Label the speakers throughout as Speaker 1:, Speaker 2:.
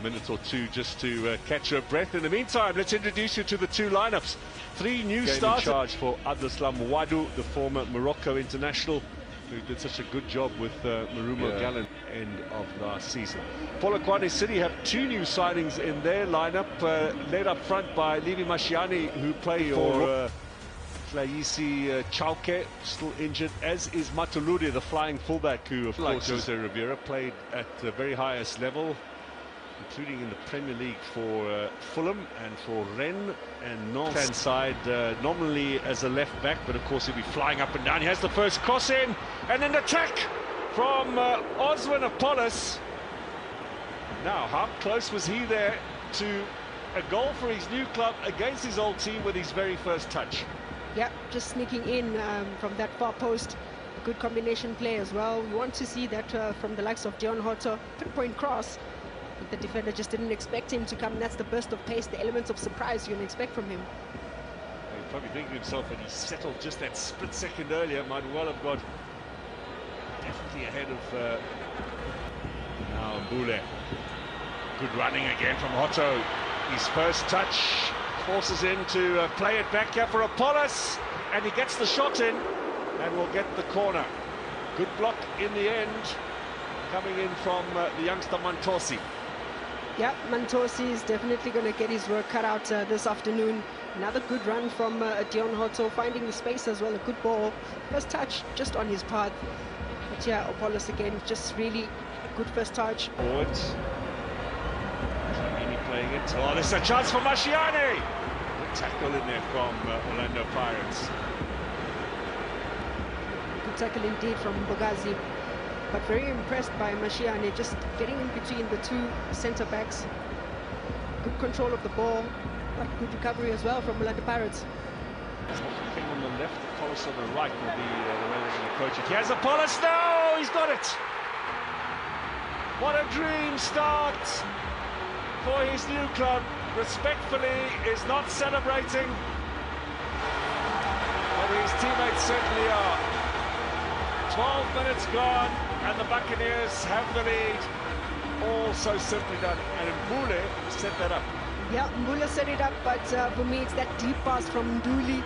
Speaker 1: minute or two just to catch your breath. In the meantime, let's introduce you to the two lineups. Three new starters. In charge for Abdeslam Wadu, the former Morocco international, who did such a good job with Marumo Gallen end of last season. Polokwane City have two new signings in their lineup, led up front by Levi Mashiane, who played for Tlaisi Chauke, still injured, as is Matuluri, the flying fullback, who, of course, Jose Rivera, played at the very highest level, including in the Premier League for Fulham and for Rennes and Nantes. Hand side, nominally as a left back, but of course he'll be flying up and down. He has the first cross in, and an attack from Osman Apollos. Now, how close was he there to a goal for his new club against his old team with his very first touch?
Speaker 2: Yeah, just sneaking in from that far post. Good combination play as well. We want to see that from the likes of Dion Hoto. Pinpoint cross. The defender just didn't expect him to come. That's the burst of pace, the elements of surprise you can expect from him.
Speaker 1: He's probably thinking to himself that he settled just that split second earlier. Might well have got definitely ahead of now Mbule. Good running again from Hoto. His first touch forces him to play it back here for Apollos, and he gets the shot in and will get the corner. Good block in the end, coming in from the youngster Mantosi.
Speaker 2: Yeah, Mantosi is definitely going to get his work cut out this afternoon. Another good run from Dion Hoto, finding the space as well, a good ball. First touch just on his path. But yeah, Apollos again, just really a good first touch.
Speaker 1: Forwards. Playing it. Oh, there's a chance for Mashiane. Good tackle in there from Orlando Pirates.
Speaker 2: Good tackle indeed from Bogazi. But very impressed by Mashiane, just getting in between the two centre backs. Good control of the ball, but good recovery as well from Orlando Pirates.
Speaker 1: King on the left, Apollos on the right will be the way they're going to approach it. Here's Apollos. No, he's got it. What a dream start for his new club. Respectfully, is not celebrating, but his teammates certainly are. 12 minutes gone, and the Buccaneers have the lead. All so simply done, and Mbule set that up.
Speaker 2: Yeah, Mbule set it up, but for me, it's that deep pass from Nduli.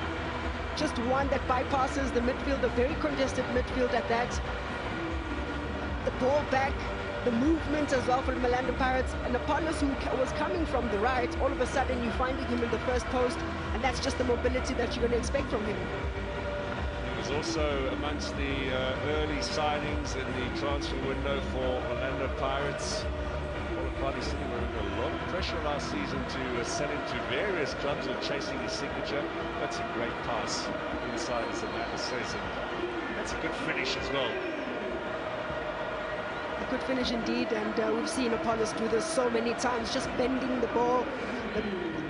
Speaker 2: Just one that bypasses the midfield, a very congested midfield at that. The ball back, the movement as well from Orlando Pirates, and Apollos, who was coming from the right, all of a sudden you're finding him in the first post, and that's just the mobility that you're going to expect from him.
Speaker 1: He was also amongst the early signings in the transfer window for Orlando Pirates. Polokwane City were under a lot of pressure last season to sell him to various clubs who are chasing his signature. That's a great pass inside, as Amanda says, and that's a good finish as well.
Speaker 2: Good finish indeed, and we've seen Apollos do this so many times, just bending the ball, the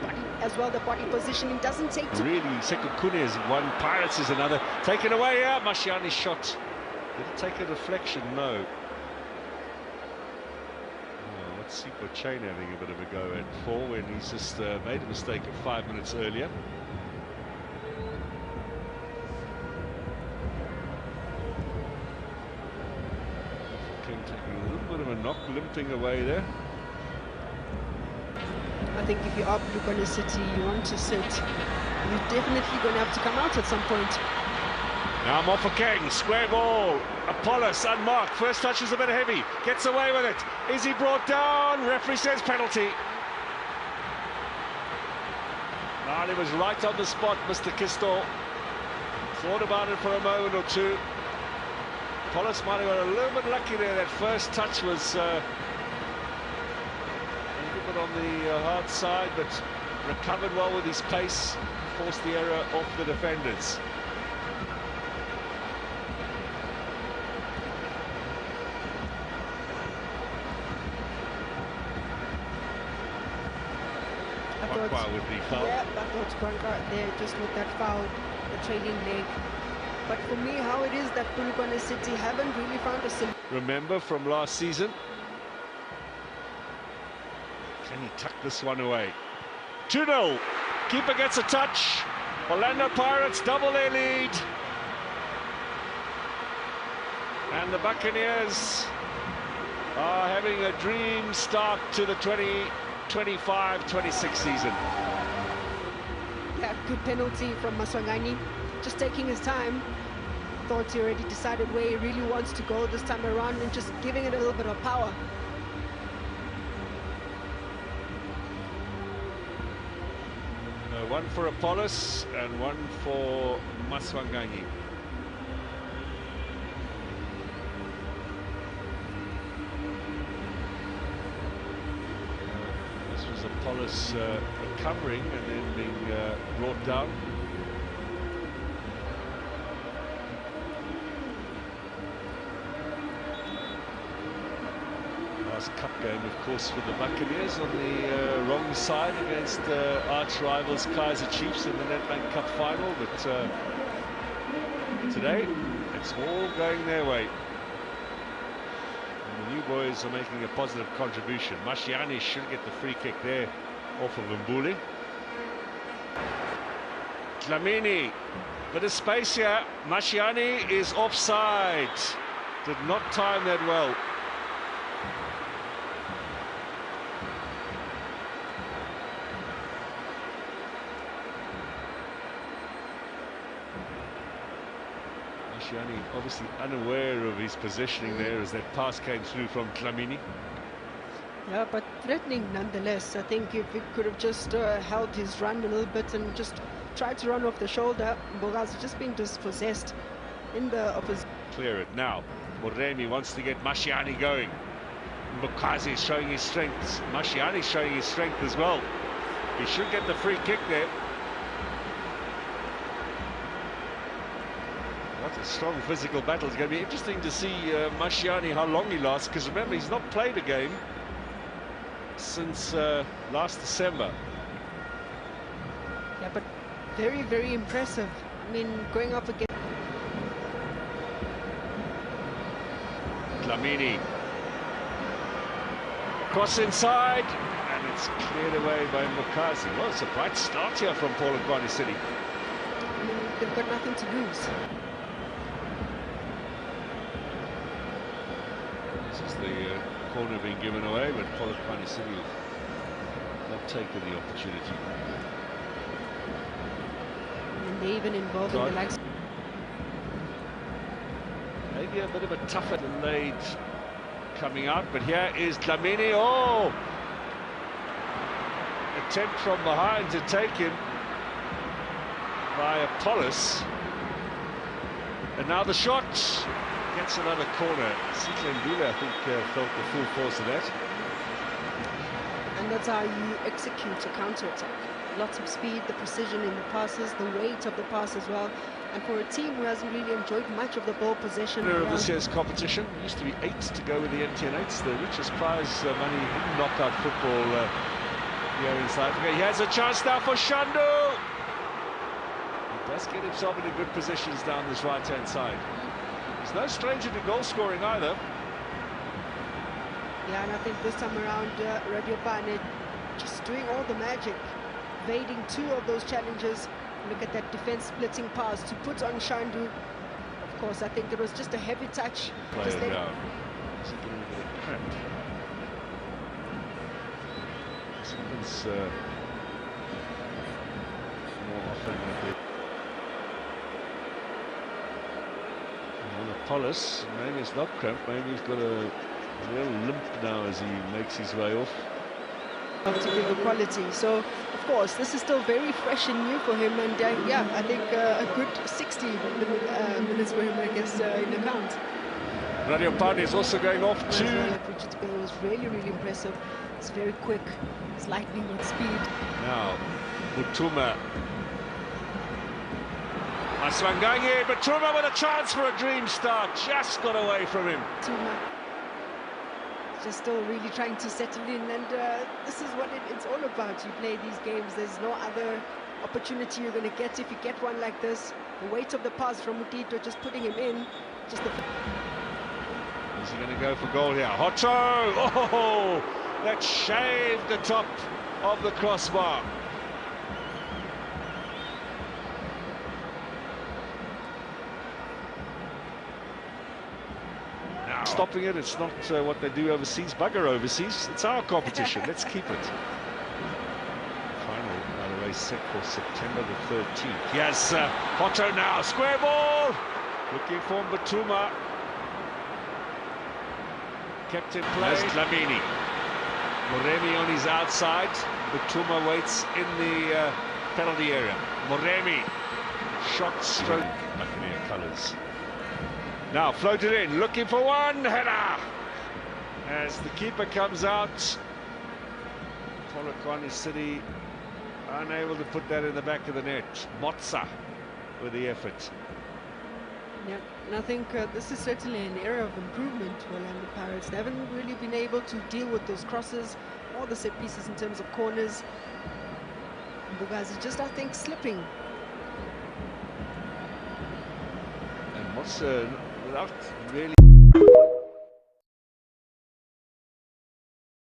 Speaker 2: body as well, the body positioning doesn't take too...
Speaker 1: Really, Sekukune is one, Pirates is another. Taken away, yeah, Mashiane's shot. Did it take a deflection? No. Well, let's see Bochain having a bit of a go at 4 when he's just made a mistake at 5 minutes earlier. Taking a little bit of a knock, limping away there.
Speaker 2: I think if you are Polokwane City, you want to sit, you're definitely going to have to come out at some point.
Speaker 1: Now Mofokeng, square ball, Apollos unmarked, first touch is a bit heavy, gets away with it. Is he brought down? Referee says penalty. And he was right on the spot, Mr. Kisto. Thought about it for a moment or two. Apollos might have got a little bit lucky there. That first touch was a little bit on the hard side, but recovered well with his pace, forced the error off the defenders. Quite with the foul.
Speaker 2: Yeah, I thought Quanka there just with that foul, the trailing leg. But for me, how it is that Polokwane City haven't really found a solution.
Speaker 1: Remember from last season? Can he tuck this one away? 2-0. Keeper gets a touch. Orlando Pirates double their lead. And the Buccaneers are having a dream start to the 2025-26 season.
Speaker 2: Yeah, good penalty from Maswanganyi. Just taking his time. Thought he already decided where he really wants to go this time around and just giving it a little bit of power.
Speaker 1: One for Apollos and one for Maswanganyi. This was Apollos recovering and then being brought down. Last cup game, of course, for the Buccaneers on the wrong side against arch rivals Kaizer Chiefs in the Nedbank Cup final, but today it's all going their way. And the new boys are making a positive contribution. Mashiani should get the free kick there off of Mbuli. Dlamini, bit of space here. Mashiani is offside. Did not time that well. Mashiani obviously unaware of his positioning there as that pass came through from Dlamini.
Speaker 2: Yeah, but threatening nonetheless. I think if he could have just held his run a little bit and just tried to run off the shoulder, Mbogazi just being dispossessed in the opposition.
Speaker 1: Clear it now. Moremi wants to get Mashiani going. Mbogazi is showing his strength. Mashiani is showing his strength as well. He should get the free kick there. What a strong physical battle. It's going to be interesting to see Mashiani, how long he lasts, because remember, he's not played a game since last December.
Speaker 2: Yeah, but very, very impressive. I mean, going up against
Speaker 1: Dlamini. Cross inside, and it's cleared away by Mbogazi. Well, it's a bright start here from Polokwane City.
Speaker 2: I mean, they've got nothing to lose.
Speaker 1: This is the corner being given away, but Polokwane City have not taken the opportunity.
Speaker 2: And they even involved in the likes.
Speaker 1: Maybe a bit of a tougher delayed coming out, but here is Dlamini. Oh! Attempt from behind to take him by Apollos. And now the shot gets another corner. Sitlendula, I think, felt the full force of that.
Speaker 2: And that's how you execute a counter-attack. Lots of speed, the precision in the passes, the weight of the pass as well. And for a team who hasn't really enjoyed much of the ball possession.
Speaker 1: Of this year's competition, used to be 8 to go with the MTN8s, the richest prize money in knockout football here in South Africa. He has a chance now for Shandu. He does get himself into good positions down this right-hand side. He's no stranger to goal scoring either.
Speaker 2: Yeah, and I think this time around, Radiopane just doing all the magic, evading 2 of those challenges. Look at that defense splitting pass to put on Shandu. Of course, I think it was just a heavy touch.
Speaker 1: Play it down. Is he getting a bit of cramp? This happens more often than it. Apollos, maybe it's not cramp, maybe he's got a real limp now as he makes his way off.
Speaker 2: To give the quality. So, of course, this is still very fresh and new for him, and yeah, I think a good 60 minutes for him, I guess, in account.
Speaker 1: Radiopane is also going off too.
Speaker 2: Richard's goal was really, really impressive. It's very quick. It's lightning with speed.
Speaker 1: Now, Mutuma. Maswanganyi, Mutuma with a chance for a dream start. Just got away from him.
Speaker 2: Mutuma. Just still really trying to settle in, and this is what it's all about. You play these games, there's no other opportunity you're going to get if you get one like this. The weight of the pass from Mutito, just putting him in. Just the...
Speaker 1: Is he going to go for goal here? Hotto! Oh, that shaved the top of the crossbar. Now, stopping it. It's not what they do overseas. Bugger overseas. It's our competition. Let's keep it. Final, by the way, set for September the 13th. Yes, Poto now. Square ball. Looking for Batuma. Kept in play. There's Dlamini. Moremi on his outside. Batuma waits in the penalty area. Moremi. Shot stroke. Buccaneer colours. Now floated in. Looking for one. Header. As the keeper comes out. Polokwane City unable to put that in the back of the net. Motsa with the effort.
Speaker 2: Yeah, and I think this is certainly an area of improvement for Orlando Pirates. They haven't really been able to deal with those crosses or the set pieces in terms of corners. Bugazi is just, I think, slipping.
Speaker 1: And Motsa, without really